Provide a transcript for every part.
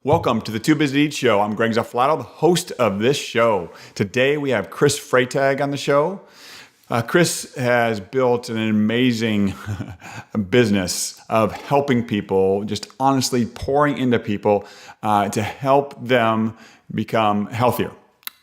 Welcome to the Too Busy to Eat Show. I'm Greg Zaffalato, the host of this show. Today we have Chris Freytag on the show. Chris has built an amazing business of helping people, just honestly pouring into people to help them become healthier.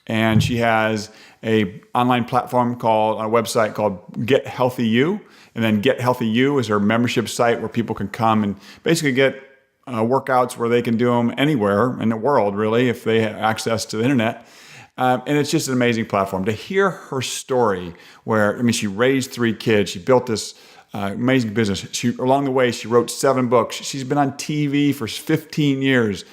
And she has a online platform on a website called Get Healthy You. And then Get Healthy You is her membership site where people can come and basically get workouts where they can do them anywhere in the world, really, if they have access to the internet. And it's just an amazing platform. To hear her story where, she raised 3 kids. She built this amazing business. Along the way, she wrote 7 books. She's been on TV for 15 years.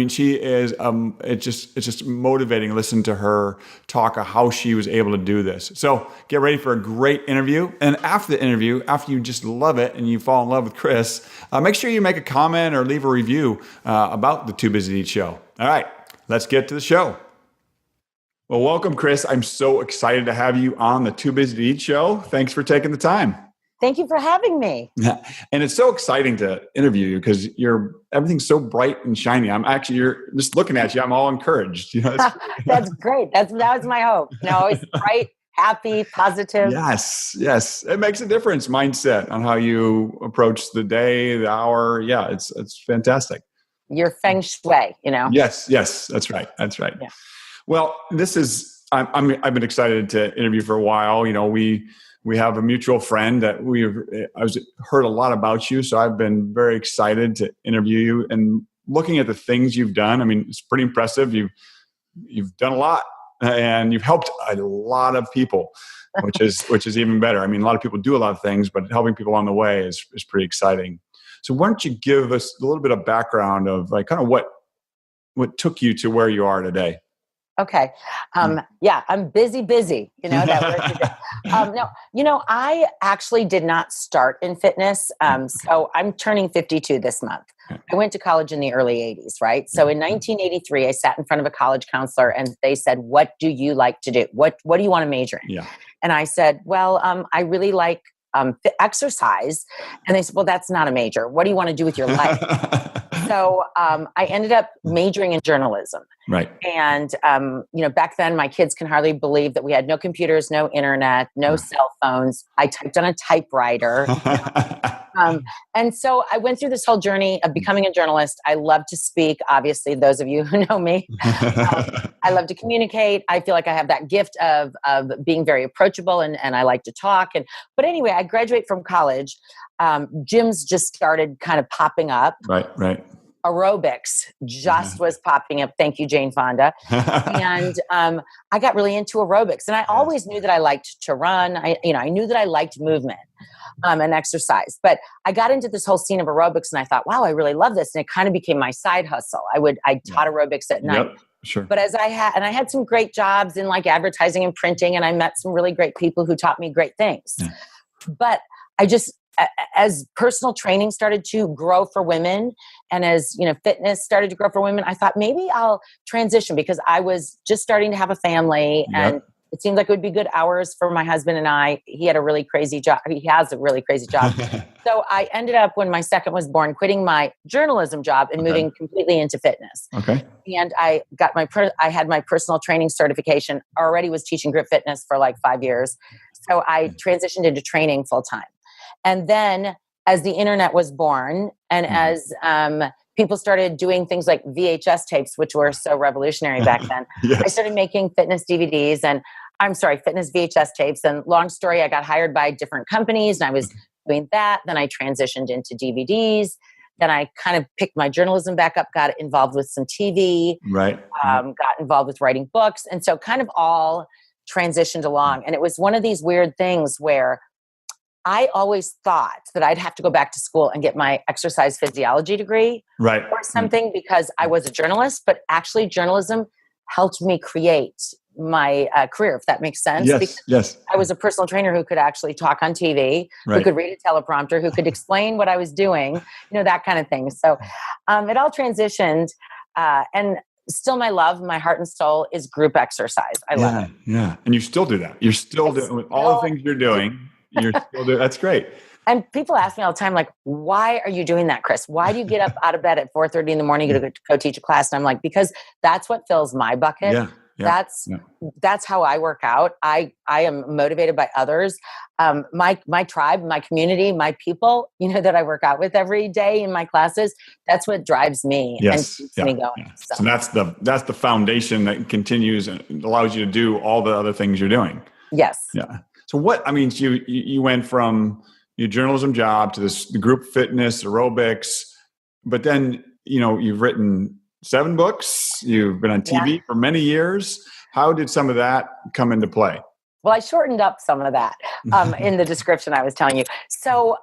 She is, it's just motivating to listen to her talk of how she was able to do this. So get ready for a great interview. And after the interview, after you just love it and you fall in love with Chris, make sure you make a comment or leave a review about the Too Busy to Eat show. All right, let's get to the show. Well, welcome, Chris. I'm so excited to have you on the Too Busy to Eat show. Thanks for taking the time. Thank you for having me. And it's so exciting to interview you because everything's so bright and shiny. You're just looking at you. I'm all encouraged. That's great. That was my hope. It's bright, happy, positive. Yes. It makes a difference. Mindset on how you approach the day, the hour. Yeah, it's fantastic. Your feng shui, Yes. That's right. Yeah. Well, I've been excited to interview for a while. We have a mutual friend that I've heard a lot about you, so I've been very excited to interview you. And looking at the things you've done, it's pretty impressive. You've done a lot, and you've helped a lot of people, which is even better. A lot of people do a lot of things, but helping people along the way is pretty exciting. So why don't you give us a little bit of background of kind of what took you to where you are today? Okay. Yeah, I'm busy. That no, I actually did not start in fitness. So I'm turning 52 this month. I went to college in the early 80s, right? So in 1983, I sat in front of a college counselor and they said, "What do you like to do? What do you want to major in?" Yeah. And I said, "Well, I really like exercise." And they said, "Well, that's not a major. What do you want to do with your life?" So I ended up majoring in journalism. Right. And, back then my kids can hardly believe that we had no computers, no internet, no cell phones. I typed on a typewriter. And so I went through this whole journey of becoming a journalist. I love to speak. Obviously, those of you who know me, I love to communicate. I feel like I have that gift of being very approachable and I like to talk. But anyway, I graduated from college. Gyms just started kind of popping up. Right. Aerobics just was popping up. Thank you, Jane Fonda. And I got really into aerobics. And I always knew that I liked to run. I knew that I liked movement and exercise. But I got into this whole scene of aerobics and I thought, wow, I really love this. And it kind of became my side hustle. I taught aerobics at night. Yep, sure. But I had some great jobs in like advertising and printing, and I met some really great people who taught me great things. Yeah. But as personal training started to grow for women and as, fitness started to grow for women, I thought maybe I'll transition because I was just starting to have a family and it seemed like it would be good hours for my husband and I. He had a really crazy job. He has a really crazy job. So I ended up, when my second was born, quitting my journalism job and moving completely into fitness. Okay. And I had my personal training certification, already was teaching group fitness for like 5 years. So I transitioned into training full time. And then as the internet was born and as people started doing things like VHS tapes, which were so revolutionary back then, yes. I started making fitness DVDs fitness VHS tapes. And long story, I got hired by different companies and I was doing that. Then I transitioned into DVDs. Then I kind of picked my journalism back up, got involved with some TV, right? Got involved with writing books. And so kind of all transitioned along. And it was one of these weird things where I always thought that I'd have to go back to school and get my exercise physiology degree or something because I was a journalist, but actually journalism helped me create my career, if that makes sense. Yes. I was a personal trainer who could actually talk on TV, who could read a teleprompter, who could explain what I was doing, that kind of thing. So it all transitioned. And still my love, my heart and soul is group exercise. I love it. Yeah. And you still do that. You're still doing with all the things you're doing. You're still doing. That's great. And people ask me all the time, like, why are you doing that, Chris? Why do you get up out of bed at 4:30 in the morning to go teach a class? And I'm like, because that's what fills my bucket. Yeah. Yeah. That's how I work out. I am motivated by others. My tribe, my community, my people, that I work out with every day in my classes. That's what drives me and keeps me going. Yeah. So that's the foundation that continues and allows you to do all the other things you're doing. Yes. Yeah. So you went from your journalism job to the group fitness, aerobics, but then, you've written 7 books, you've been on TV for many years. How did some of that come into play? Well, I shortened up some of that in the description I was telling you. So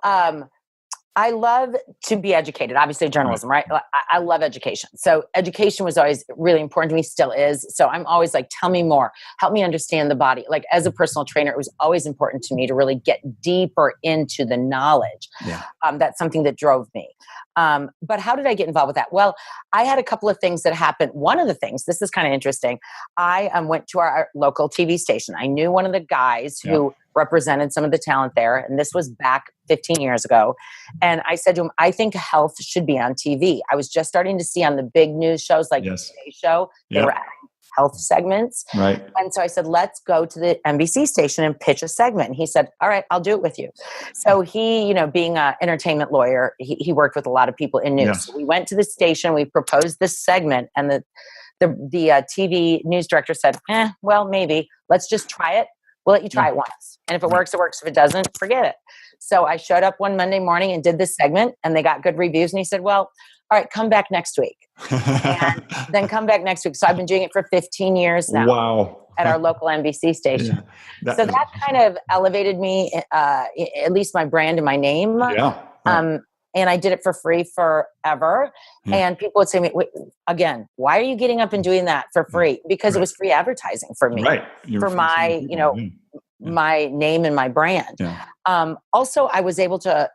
I love to be educated, obviously journalism, right? I love education. So education was always really important to me, still is. So I'm always like, tell me more, help me understand the body. Like as a personal trainer, it was always important to me to really get deeper into the knowledge. Yeah. That's something that drove me. But how did I get involved with that? Well, I had a couple of things that happened. One of the things, this is kind of interesting. I went to our local TV station. I knew one of the guys who represented some of the talent there. And this was back 15 years ago. And I said to him, I think health should be on TV. I was just starting to see on the big news shows like the Today Show, they were adding health segments. Right. And so I said, let's go to the NBC station and pitch a segment. And he said, all right, I'll do it with you. So he, being an entertainment lawyer, he worked with a lot of people in news. Yes. So we went to the station, we proposed this segment, and the TV news director said, well, maybe let's just try it. We'll let you try it once. And if it works, it works. If it doesn't, forget it. So I showed up one Monday morning and did this segment, and they got good reviews. And he said, well, all right, come back next week. And then come back next week. So I've been doing it for 15 years now. Wow. At our local NBC station. Yeah. So that kind of elevated me, at least my brand and my name. Yeah. And I did it for free forever. Yeah. And people would say to me, wait, again, why are you getting up and doing that for free? Because it was free advertising for me, for my, my name and my brand. Yeah. Also, I was able to,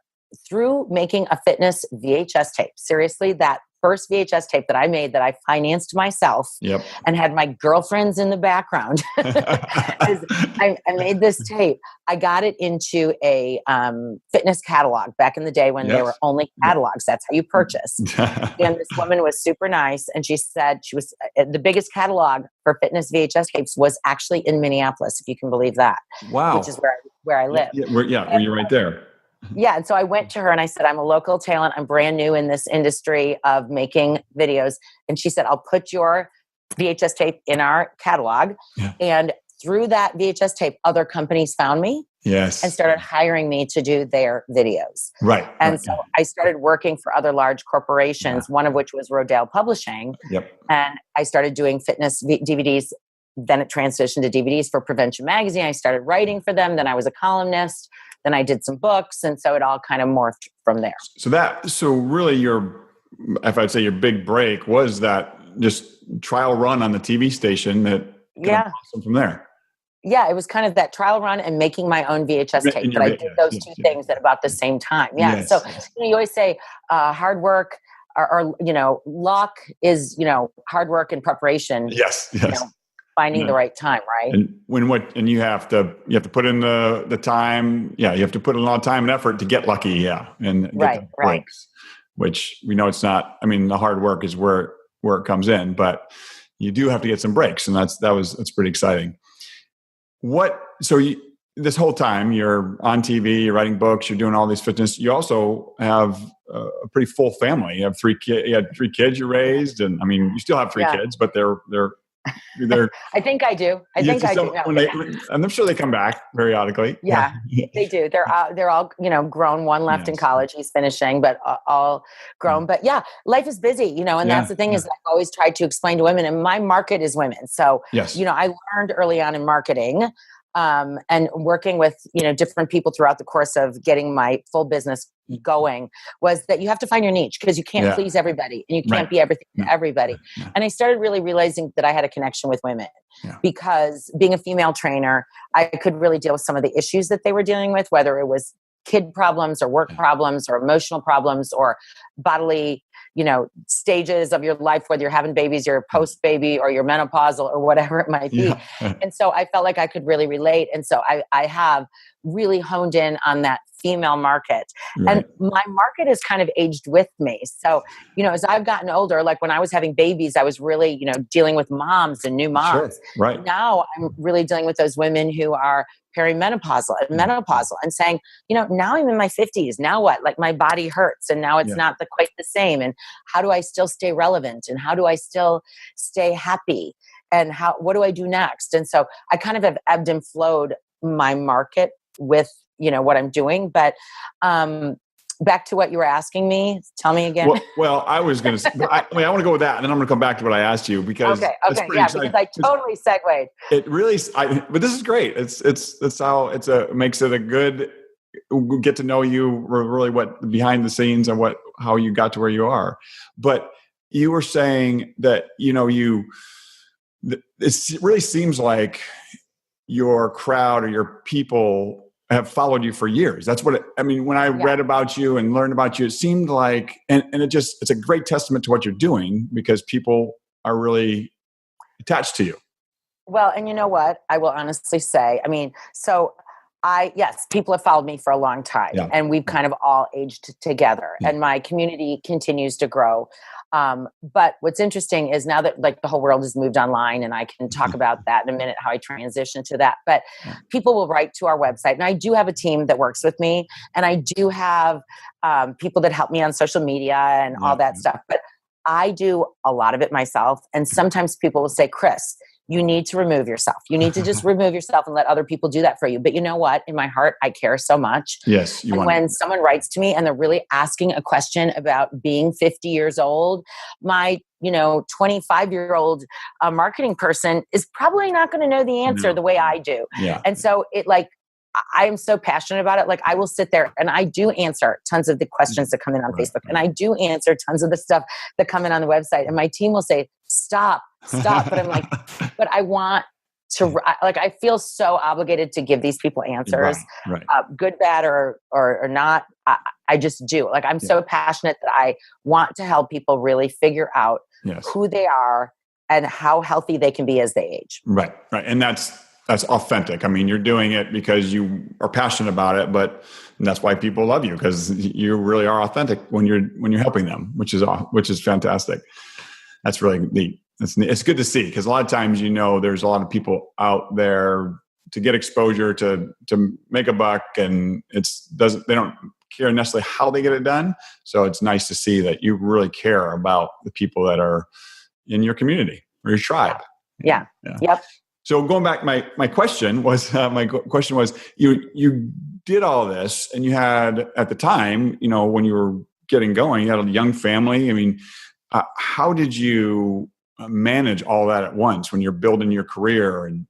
through making a fitness VHS tape, seriously, that first VHS tape that I made that I financed myself and had my girlfriends in the background. I made this tape. I got it into a fitness catalog back in the day when they were only catalogs. That's how you purchase. And this woman was super nice. And she said she was the biggest catalog for fitness VHS tapes was actually in Minneapolis, if you can believe that. Wow. Which is where I live. You're right there. Yeah. And so I went to her and I said, I'm a local talent. I'm brand new in this industry of making videos. And she said, I'll put your VHS tape in our catalog. Yeah. And through that VHS tape, other companies found me. Yes. And started hiring me to do their videos. Right. And so I started working for other large corporations, one of which was Rodale Publishing. Yep. And I started doing fitness DVDs. Then it transitioned to DVDs for Prevention Magazine. I started writing for them. Then I was a columnist. Then I did some books. And so it all kind of morphed from there. So really if I'd say your big break was that just trial run on the TV station that blossomed from there. Yeah, it was kind of that trial run and making my own VHS tape. But I did those two things at about the same time. Yeah. Yes, so you always say hard work or luck is, hard work and preparation. Yes. Finding the right time, right? And you have to put in the time. Yeah, you have to put in a lot of time and effort to get lucky. Yeah, and get the breaks, which we know it's not. I mean, the hard work is where it comes in, but you do have to get some breaks, and that's pretty exciting. This whole time you're on TV, you're writing books, you're doing all these fitness. You also have a pretty full family. You have 3 kids. You had 3 kids you raised, and I mean, you still have 3 kids, but they're I think I do. And I'm sure they come back periodically. Yeah, they do. They're all grown. One left in college. He's finishing, but all grown. But yeah, life is busy, and that's the thing is I've always tried to explain to women, and my market is women. So, I learned early on in marketing and working with, different people throughout the course of getting my full business going was that you have to find your niche because you can't please everybody and you can't be everything to everybody. Yeah. And I started really realizing that I had a connection with women because being a female trainer, I could really deal with some of the issues that they were dealing with, whether it was kid problems or work problems or emotional problems or bodily, stages of your life, whether you're having babies, you're post-baby or you're menopausal or whatever it might be. Yeah. And so I felt like I could really relate. And so I have really honed in on that female market. Right. And my market has kind of aged with me. So, as I've gotten older, like when I was having babies, I was really, dealing with moms and new Sure. moms. Right. Now I'm really dealing with those women who are perimenopausal and menopausal and saying, now I'm in my 50s. Now what? Like my body hurts and now it's not quite the same. And how do I still stay relevant? And how do I still stay happy? And what do I do next? And so I kind of have ebbed and flowed my market with, what I'm doing. But back to what you were asking me. Tell me again. Well, I was going to, I want to go with that, and then I'm going to come back to what I asked you because okay, pretty exciting. because I totally segued. It really, but this is great. It's how it makes it a good get to know you really what behind the scenes and how you got to where you are. But you were saying that it really seems like your crowd or your people have followed you for years. That's what when I read about you and learned about you, it seemed like, and it's a great testament to what you're doing because people are really attached to you. Well, and you know what? I will honestly say, yes, people have followed me for a long time and we've kind of all aged together and my community continues to grow. But what's interesting is now that like the whole world has moved online, and I can talk about that in a minute, how I transitioned to that, but people will write to our website, and I do have a team that works with me, and I do have people that help me on social media and all that stuff, but I do a lot of it myself. And sometimes people will say, Chris, you need to remove yourself. You need to just remove yourself and let other people do that for you. But you know what? In my heart, I care so much. Yes. And when someone writes to me and they're really asking a question about being 50 years old, my 25-year-old marketing person is probably not going to know the answer the way I do. Yeah. And so I am so passionate about it. Like I will sit there and I do answer tons of the questions that come in on Facebook, and I do answer tons of the stuff that come in on the website. And my team will say, stop. But I'm like, but I want to, I feel so obligated to give these people answers, good, bad, or not. I just do. Like, I'm so passionate that I want to help people really figure out who they are and how healthy they can be as they age. Right. And that's authentic. I mean, you're doing it because you are passionate about it, but that's why people love you, because you really are authentic when you're helping them, which is fantastic. That's really neat. It's good to see, because a lot of times, there's a lot of people out there to get exposure to make a buck, and they don't care necessarily how they get it done. So it's nice to see that you really care about the people that are in your community or your tribe. Yeah. Yep. So going back, my question was you did all this, and you had at the time, when you were getting going, you had a young family. I mean, how did you manage all that at once when you're building your career and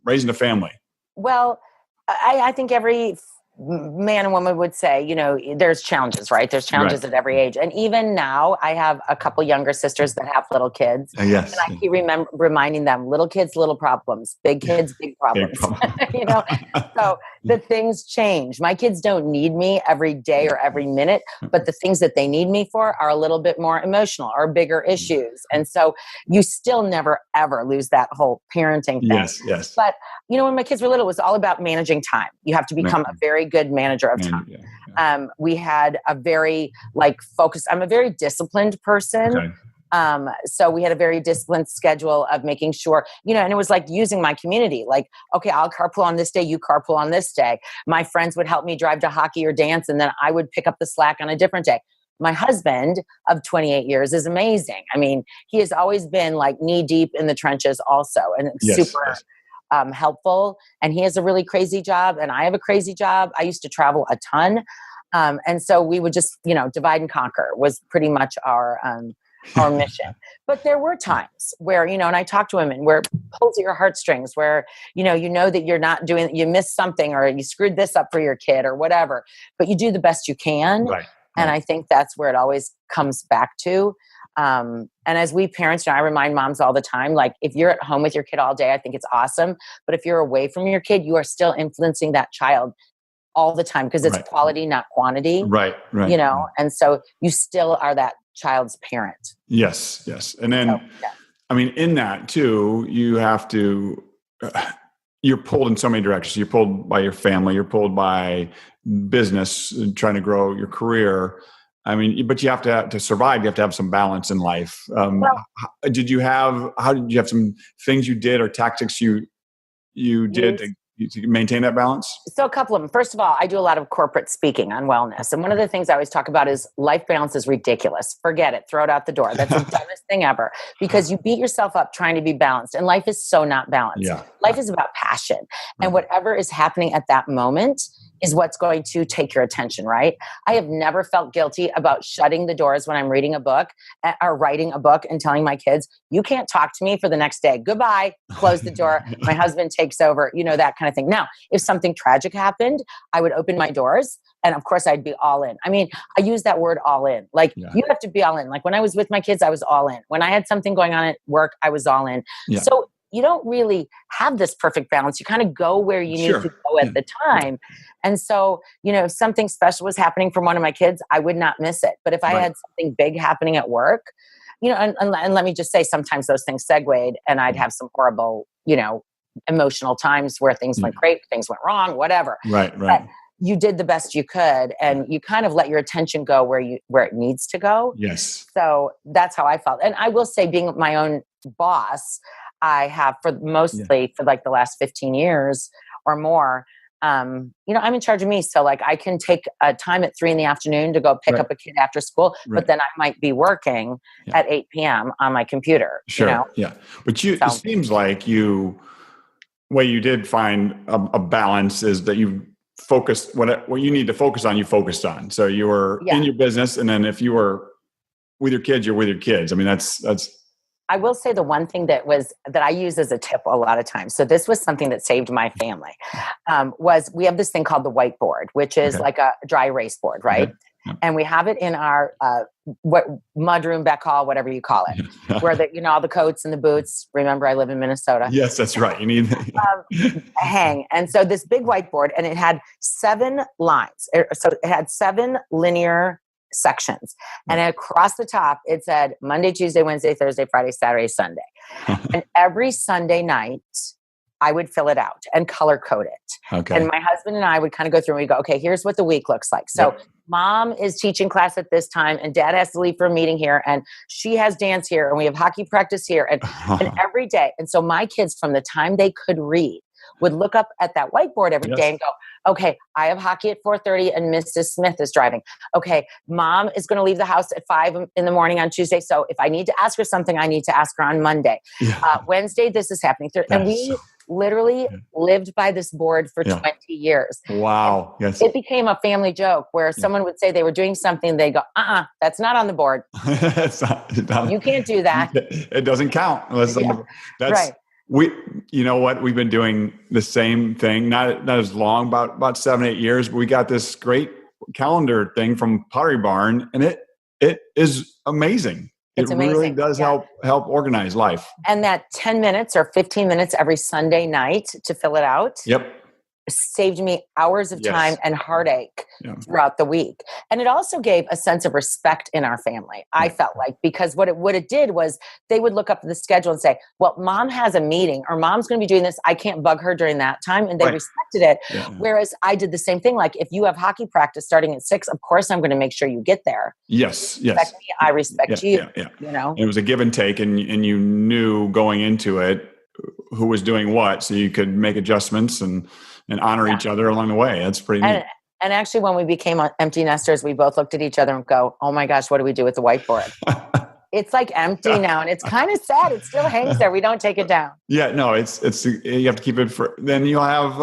raising a family? Well, I think every man and woman would say, there's challenges, right? There's challenges at every age. And even now, I have a couple younger sisters that have little kids. Yes. And I keep reminding them, little kids, little problems, big kids, big problems. So the things change. My kids don't need me every day or every minute, but the things that they need me for are a little bit more emotional or bigger issues. And so you still never, ever lose that whole parenting thing. Yes. But, when my kids were little, it was all about managing time. You have to become a very good manager of time. We had a very focused, I'm a very disciplined person. Okay. So we had a very disciplined schedule of making sure, and it was like using my community, okay, I'll carpool on this day, you carpool on this day. My friends would help me drive to hockey or dance, and then I would pick up the slack on a different day. My husband of 28 years is amazing. I mean, he has always been knee deep in the trenches also, and super helpful. And he has a really crazy job, and I have a crazy job. I used to travel a ton. And so we would just, divide and conquer was pretty much our mission. But there were times where, and I talked to women where it pulls at your heartstrings, where, that you're not doing, you missed something, or you screwed this up for your kid or whatever, but you do the best you can. Right. And I think that's where it always comes back to. And as we parents, I remind moms all the time, if you're at home with your kid all day, I think it's awesome. But if you're away from your kid, you are still influencing that child all the time, because it's quality, not quantity. Right. And so you still are that child's parent. Yes. And then, in that too, you have to, you're pulled in so many directions. You're pulled by your family. You're pulled by business, trying to grow your career. I mean, but you have to survive. You have to have some balance in life. Well, How did you have some things you did or tactics you did use to maintain that balance? So a couple of them. First of all, I do a lot of corporate speaking on wellness. And one of the things I always talk about is life balance is ridiculous. Forget it. Throw it out the door. That's the dumbest thing ever because you beat yourself up trying to be balanced. And life is so not balanced. Yeah. Life is about passion. And whatever is happening at that moment is what's going to take your attention, right? I have never felt guilty about shutting the doors when I'm reading a book or writing a book and telling my kids, you can't talk to me for the next day. Goodbye. Close the door. My husband takes over, that kind of thing. Now, if something tragic happened, I would open my doors and of course I'd be all in. I mean, I use that word all in. Like you have to be all in. Like when I was with my kids, I was all in. When I had something going on at work, I was all in. Yeah. So you don't really have this perfect balance. You kind of go where you need to go at the time. And so, if something special was happening from one of my kids, I would not miss it. But if I had something big happening at work, and let me just say, sometimes those things segued and I'd have some horrible, emotional times where things went great, things went wrong, whatever. Right. But you did the best you could and you kind of let your attention go where it needs to go. Yes. So that's how I felt. And I will say, being my own boss, I have for like the last 15 years or more, I'm in charge of me. So like I can take a time at 3 p.m. to go pick up a kid after school, but then I might be working at 8 p.m. on my computer. Sure. Yeah. But it seems like way you did find a balance is that you focused what you need to focus on, you focused on. So you were in your business. And then if you were with your kids, you're with your kids. I mean, that's I will say the one thing that I use as a tip a lot of times. So this was something that saved my family. Was we have this thing called the whiteboard, which is like a dry erase board, right? Okay. And we have it in our mudroom, back hall, whatever you call it, where all the coats and the boots. Remember, I live in Minnesota. Yes, that's right. You need hang. And so this big whiteboard, and it had 7 lines. So it had 7 linear sections, and across the top it said Monday, Tuesday, Wednesday, Thursday, Friday, Saturday, Sunday. And every Sunday night I would fill it out and color code it. Okay. And my husband and I would kind of go through and we go, okay, here's what the week looks like. So mom is teaching class at this time and dad has to leave for a meeting here and she has dance here and we have hockey practice here and every day. And so my kids, from the time they could read, would look up at that whiteboard every day and go, okay, I have hockey at 4:30 and Mrs. Smith is driving. Okay, mom is going to leave the house at 5 in the morning on Tuesday. So if I need to ask her something, I need to ask her on Monday. Wednesday, this is happening. And we literally lived by this board for 20 years. Wow. Yes. It became a family joke where someone would say they were doing something. They go, that's not on the board. It's not, you can't do that. It doesn't count. Unless that's right. We've been doing the same thing, not as long, about 7-8 years, but we got this great calendar thing from Pottery Barn and it is amazing. It's amazing. Really does help organize life. And that 10 minutes or 15 minutes every Sunday night to fill it out. Saved me hours of time and heartache throughout the week. And it also gave a sense of respect in our family, I felt like, because what it did was they would look up the schedule and say, well, mom has a meeting or mom's going to be doing this. I can't bug her during that time. And they respected it. Whereas I did the same thing. Like if you have hockey practice starting at 6, of course, I'm going to make sure you get there. Yes. Respect me, I respect you. It was a give and take and you knew going into it who was doing what, so you could make adjustments and honor each other along the way. That's pretty neat. And actually, when we became empty nesters, we both looked at each other and go, oh my gosh, what do we do with the whiteboard? It's like empty now. And it's kind of sad. It still hangs there. We don't take it down. Yeah, no, it's you have to keep it then you'll have,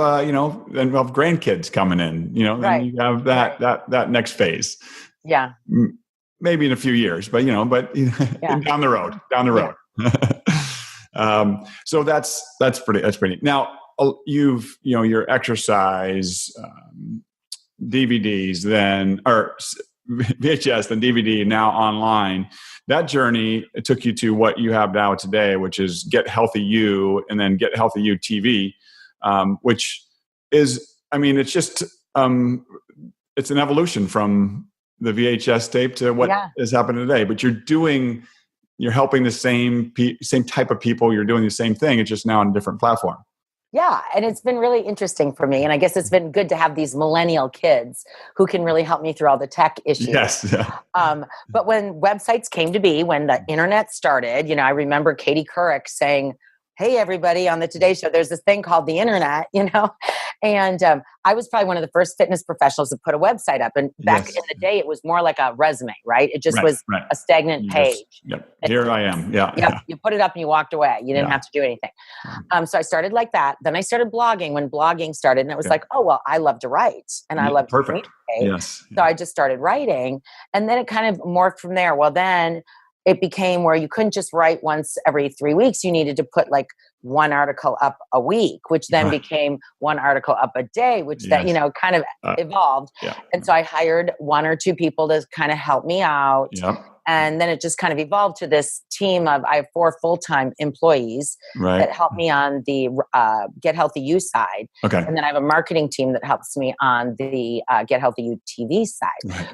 then we'll have grandkids coming in, then you have that next phase. Yeah. Maybe in a few years, but down the road. So that's pretty neat. Now, you've your exercise DVDs, then or VHS, then DVD, now online. That journey, it took you to what you have now today, which is Get Healthy You, and then Get Healthy You TV, which is, it's just it's an evolution from the VHS tape to what is happening today. But you're helping the same type of people. You're doing the same thing. It's just now on a different platform. Yeah. And it's been really interesting for me. And I guess it's been good to have these millennial kids who can really help me through all the tech issues. Yes. Yeah. But when websites came to be, when the internet started, I remember Katie Couric saying, "Hey, everybody, on the Today Show, there's this thing called the internet," And I was probably one of the first fitness professionals to put a website up. And back in the day, it was more like a resume, right? It just was a stagnant page. Yep. Here I am. Yeah. Yep. You put it up and you walked away. You didn't have to do anything. So I started like that. Then I started blogging when blogging started. And it was like, oh, well, I love to write and I love to communicate. Yes. So I just started writing. And then it kind of morphed from there. Well, then it became where you couldn't just write once every 3 weeks. You needed to put like one article up a week, which then became one article up a day, which then, kind of evolved. And so I hired one or two people to kind of help me out. And then it just kind of evolved to this team of, I have 4 full-time employees that help me on the Get Healthy You side. And then I have a marketing team that helps me on the Get Healthy You TV side.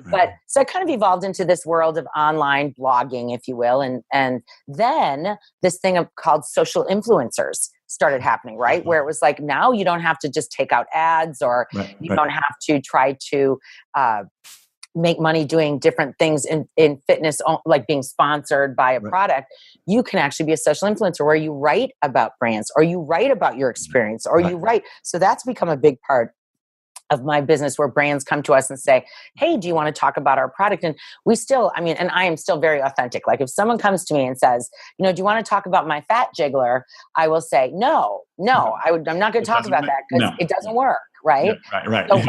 But so I kind of evolved into this world of online blogging, if you will. And then this thing called social influencers started happening, right? Where it was like, now you don't have to just take out ads or you don't have to try to make money doing different things in fitness, like being sponsored by a product. You can actually be a social influencer where you write about brands or you write about your experience or you write. So that's become a big part of my business where brands come to us and say, "Hey, do you want to talk about our product?" And we still, and I am still very authentic. Like if someone comes to me and says, "Do you want to talk about my fat jiggler?" I will say, no, I'm not going to talk about that because it doesn't work. Right. So,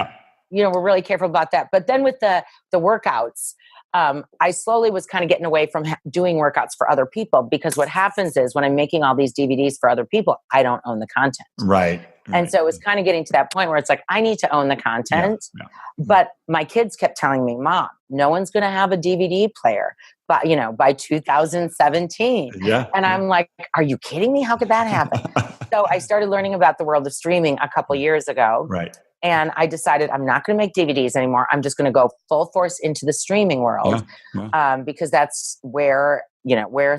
we're really careful about that. But then with the workouts, I slowly was kind of getting away from doing workouts for other people because what happens is when I'm making all these DVDs for other people, I don't own the content. And so it was kind of getting to that point where it's like, I need to own the content. But my kids kept telling me, "Mom, no one's going to have a DVD player by 2017. And I'm like, are you kidding me? How could that happen? So I started learning about the world of streaming a couple years ago. And I decided I'm not going to make DVDs anymore. I'm just going to go full force into the streaming world because that's where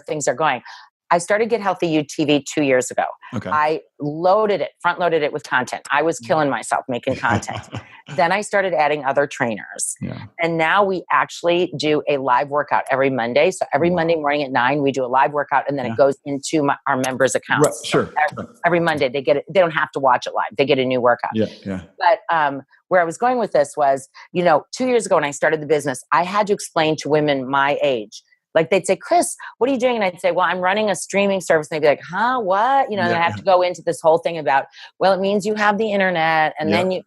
things are going. I started Get Healthy You TV 2 years ago. I front loaded it with content. I was killing myself making content. Then I started adding other trainers. And now we actually do a live workout every Monday. So every Monday morning at 9, we do a live workout and then it goes into our members' accounts. So every Monday they get it. They don't have to watch it live. They get a new workout. But where I was going with this was, 2 years ago when I started the business, I had to explain to women my age. Like they'd say, "Chris, what are you doing?" And I'd say, "Well, I'm running a streaming service." And they'd be like, "Huh? What?" And I have to go into this whole thing about, well, it means you have the internet. And then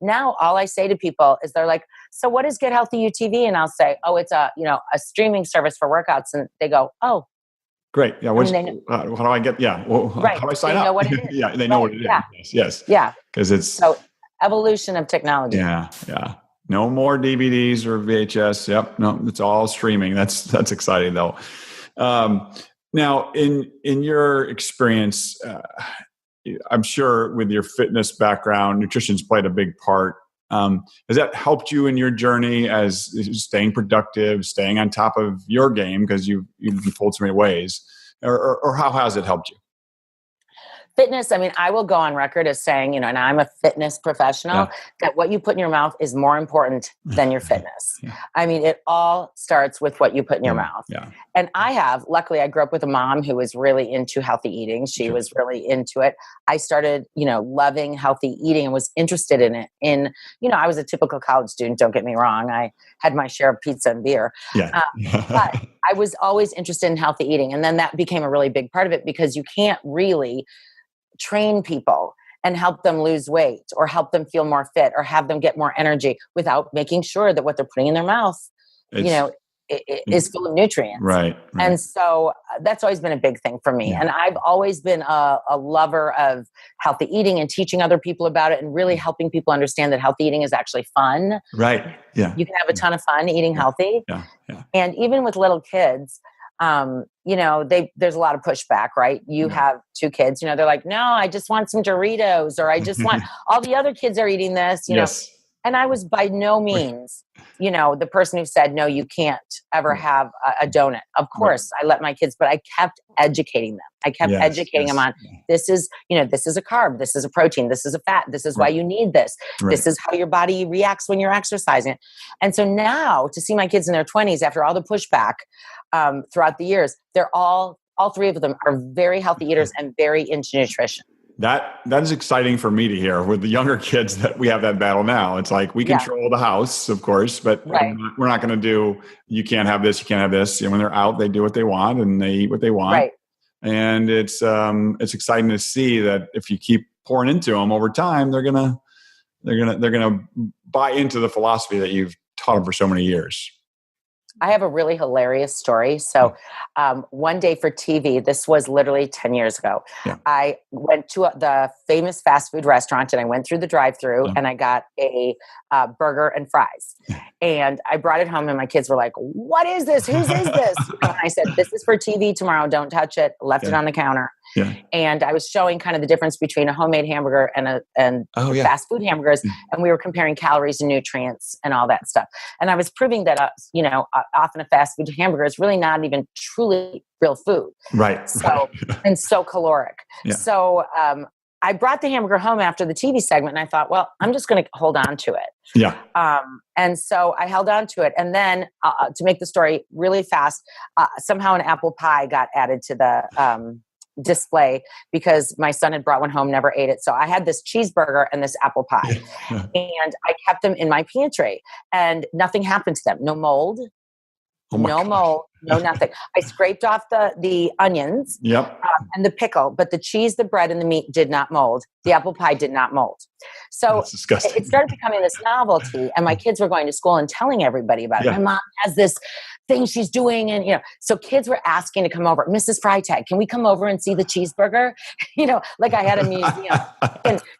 now all I say to people is they're like, "So what is Get Healthy You TV?" And I'll say, "Oh, it's a streaming service for workouts." And they go, "Oh, great. Yeah. How do I get, well, how do I sign up? They know what it is. They know what it is. Yes. Because it's so evolution of technology. Yeah. No more DVDs or VHS. No, it's all streaming. That's exciting though. Now, in your experience, I'm sure with your fitness background, nutrition's played a big part. Has that helped you in your journey as staying productive, staying on top of your game because you've been pulled so many ways, or how has it helped you? Fitness, I will go on record as saying, and I'm a fitness professional, that what you put in your mouth is more important than your fitness. It all starts with what you put in your mouth. And luckily, I grew up with a mom who was really into healthy eating. She was really into it. I started, loving healthy eating and was interested in it. I was a typical college student, don't get me wrong. I had my share of pizza and beer. But I was always interested in healthy eating. And then that became a really big part of it because you can't really train people and help them lose weight or help them feel more fit or have them get more energy without making sure that what they're putting in their mouth, is full of nutrients. And so that's always been a big thing for me. And I've always been a lover of healthy eating and teaching other people about it and really helping people understand that healthy eating is actually fun. You can have a ton of fun eating healthy. And even with little kids, there's a lot of pushback, right? You have 2 kids, they're like, "No, I just want some Doritos," or "I just want all the other kids are eating this," And I was by no means, the person who said, no, you can't ever have a donut. Of course, I let my kids, but I kept educating them. I kept educating them on this is a carb, this is a protein, this is a fat, this is why you need this. This is how your body reacts when you're exercising. And so now to see my kids in their 20s, after all the pushback throughout the years, they're all three of them are very healthy eaters and very into nutrition. That is exciting for me to hear with the younger kids that we have that battle now. It's like we control the house, of course, but we're not going to do, you can't have this, you can't have this. When they're out, they do what they want and they eat what they want. Right. And it's exciting to see that if you keep pouring into them over time, they're going to buy into the philosophy that you've taught them for so many years. I have a really hilarious story. So one day for TV, this was literally 10 years ago, I went to the famous fast food restaurant and I went through the drive-thru and I got a burger and fries. And I brought it home and my kids were like, what is this? Whose is this? And I said, this is for TV tomorrow. Don't touch it. Left it on the counter. Yeah. And I was showing kind of the difference between a homemade hamburger and fast food hamburgers. And we were comparing calories and nutrients and all that stuff. And I was proving that, often a fast food hamburger is really not even truly real food. Right. So, and so caloric. Yeah. So, I brought the hamburger home after the TV segment and I thought, well, I'm just going to hold on to it. Yeah. And so I held on to it. And then to make the story really fast, somehow an apple pie got added to the display because my son had brought one home, never ate it. So I had this cheeseburger and this apple pie and I kept them in my pantry and nothing happened to them. No mold. No mold, no nothing. I scraped off the onions and the pickle, but the cheese, the bread, and the meat did not mold. The apple pie did not mold. So it started becoming this novelty, and my kids were going to school and telling everybody about it. My mom has this thing she's doing, and so kids were asking to come over. Mrs. Freytag, can we come over and see the cheeseburger? Like I had a museum.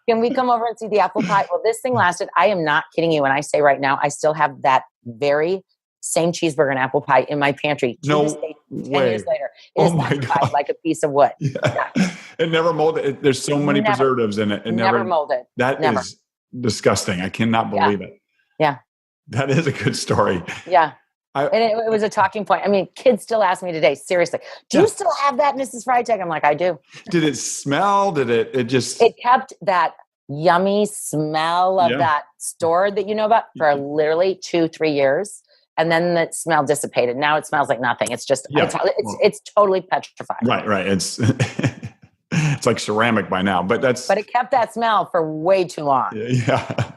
Can we come over and see the apple pie? Well, this thing lasted. I am not kidding you when I say right now, I still have that very same cheeseburger and apple pie in my pantry. 10 years later. It is not like a piece of wood. Yeah. It never molded. There's so many preservatives in it. It never molded. That is disgusting. I cannot believe it. Yeah. That is a good story. Yeah. And it was a talking point. I mean, kids still ask me today, seriously, do you still have that, Mrs. Freytag? I'm like, I do. Did it smell? Did it just... It kept that yummy smell of that store that you know about for literally 2-3 years. And then the smell dissipated. Now it smells like nothing. It's just, it's totally petrified. Right. It's it's like ceramic by now, but it kept that smell for way too long. Yeah.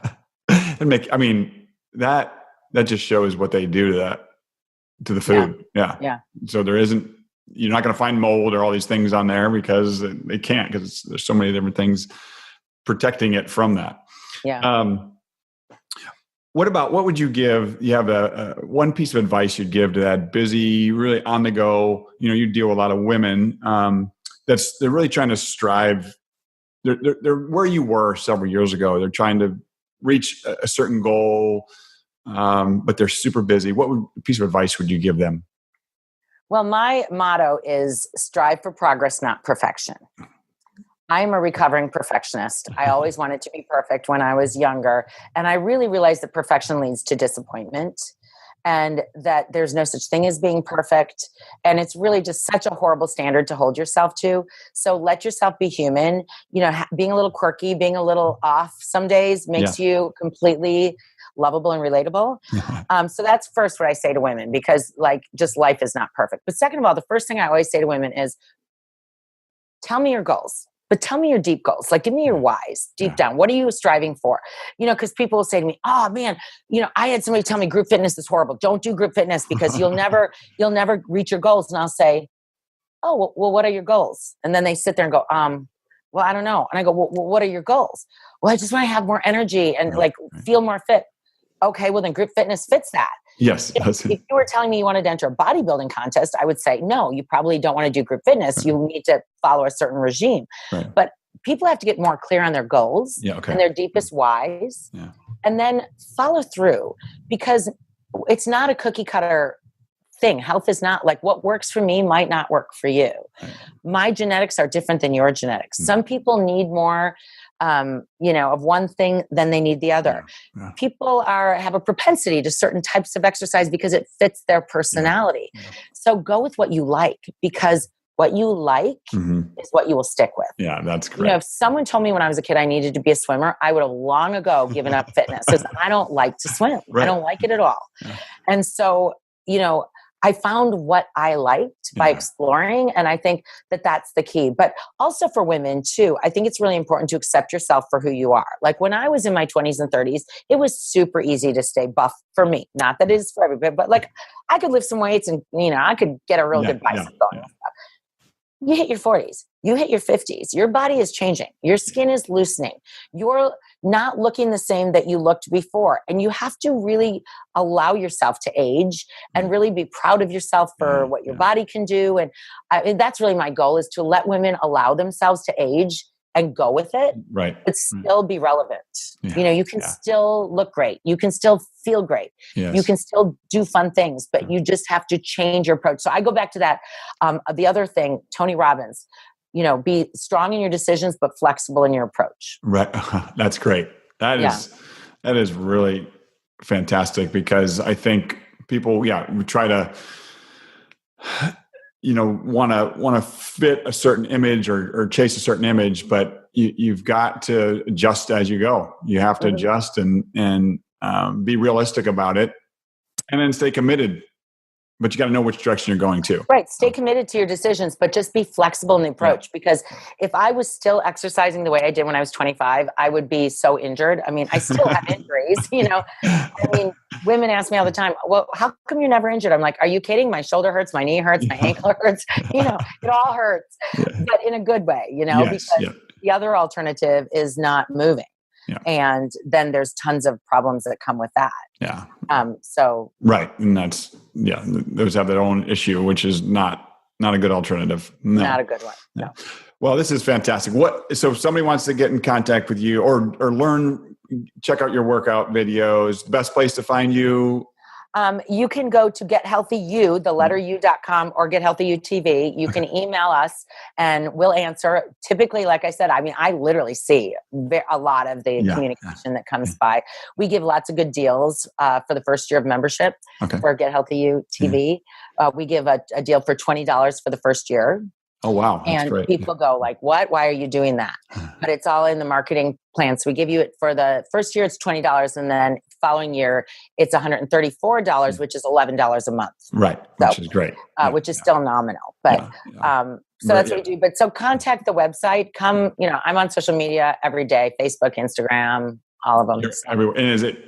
That just shows what they do to the food. Yeah. So you're not going to find mold or all these things on there because they can't, because there's so many different things protecting it from that. Yeah. What would you give? You have a one piece of advice you'd give to that busy, really on the go, you deal with a lot of women they're really trying to strive. They're where you were several years ago. They're trying to reach a certain goal, but they're super busy. What piece of advice would you give them? Well, my motto is strive for progress, not perfection. I'm a recovering perfectionist. I always wanted to be perfect when I was younger. And I really realized that perfection leads to disappointment and that there's no such thing as being perfect. And it's really just such a horrible standard to hold yourself to. So let yourself be human. Being a little quirky, being a little off some days makes you completely lovable and relatable. So that's first what I say to women, because just life is not perfect. But second of all, the first thing I always say to women is, tell me your goals. But tell me your deep goals. Give me your whys deep down. What are you striving for? Because people will say to me, oh man, I had somebody tell me group fitness is horrible. Don't do group fitness because you'll never reach your goals. And I'll say, oh, well, what are your goals? And then they sit there and go, well, I don't know. And I go, well, what are your goals? Well, I just want to have more energy and feel more fit. Okay, well then group fitness fits that. Yes. If you were telling me you wanted to enter a bodybuilding contest, I would say, no, you probably don't want to do group fitness. You need to follow a certain regime. Right. But people have to get more clear on their goals and their deepest whys and then follow through, because it's not a cookie cutter thing. Health is not what works for me might not work for you. Right. My genetics are different than your genetics. Some people need more of one thing, then they need the other. Yeah. People have a propensity to certain types of exercise because it fits their personality. Yeah. So go with what you like, because what you like is what you will stick with. Yeah, that's great. If someone told me when I was a kid I needed to be a swimmer, I would have long ago given up fitness, because I don't like to swim. Right. I don't like it at all. Yeah. And so, I found what I liked by exploring. And I think that that's the key. But also for women too, I think it's really important to accept yourself for who you are. Like when I was in my 20s and 30s, it was super easy to stay buff for me. Not that it is for everybody, but like I could lift some weights and, I could get a real good bicep going. You hit your 40s, you hit your 50s, your body is changing, your skin is loosening, you're not looking the same that you looked before. And you have to really allow yourself to age and really be proud of yourself for what your body can do. And that's really my goal, is to let women allow themselves to age and go with it, right? But still be relevant. Yeah. You can still look great. You can still feel great. Yes. You can still do fun things, but you just have to change your approach. So I go back to that. The other thing, Tony Robbins, be strong in your decisions, but flexible in your approach. Right. That's great. That is really fantastic, because I think people, we try to, want to fit a certain image or chase a certain image, but you've got to adjust as you go. You have to adjust and be realistic about it, and then stay committed. But you got to know which direction you're going to. Right. Stay committed to your decisions, but just be flexible in the approach. Because if I was still exercising the way I did when I was 25, I would be so injured. I mean, I still have injuries, women ask me all the time, well, how come you're never injured? I'm like, are you kidding? My shoulder hurts, my knee hurts, my ankle hurts, it all hurts, but in a good way, because the other alternative is not moving. Yeah. And then there's tons of problems that come with that. Yeah. Right. And that's, those have their own issue, which is not a good alternative. No. Not a good one. No. Well, this is fantastic. So if somebody wants to get in contact with you or learn, check out your workout videos, the best place to find you? You can go to GetHealthyU, the letter U.com, or GetHealthyU TV. You can email us and we'll answer. Typically, like I said, I literally see a lot of the communication that comes by. We give lots of good deals for the first year of membership for GetHealthyU TV. We give a deal for $20 for the first year. Oh, wow. That's great. People go like, what? Why are you doing that? But it's all in the marketing plan. So we give you it for the first year, it's $20. And then following year, it's $134, which is $11 a month. Right. Which is great. Which is still nominal. But so that's what we do. But so contact the website. Come, I'm on social media every day, Facebook, Instagram, all of them. Everywhere. And is it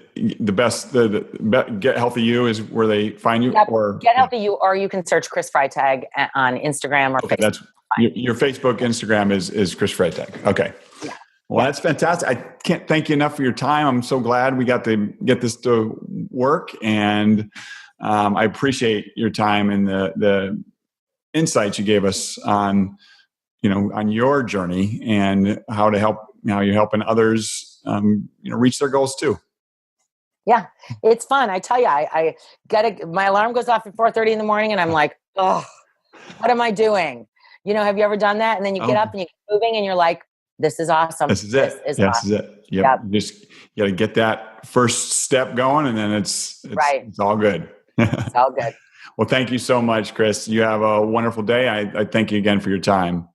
the best, the Get Healthy You is where they find you? Yep. Or Get Healthy You, or you can search Chris Freytag on Instagram or Facebook. That's your Facebook, Instagram is Chris Freytag. Okay. Yeah. Well, that's fantastic. I can't thank you enough for your time. I'm so glad we got to get this to work, and I appreciate your time and the insights you gave us on your journey and how to help. You're helping others, reach their goals too. Yeah, it's fun. I tell you, I my alarm goes off at 4:30 in the morning, and I'm like, oh, what am I doing? Have you ever done that? And then you get up and you keep moving, and you're like, this is awesome. This is it. This is it. Yep. You got to get that first step going, and then it's all good. It's all good. Well, thank you so much, Chris. You have a wonderful day. I thank you again for your time.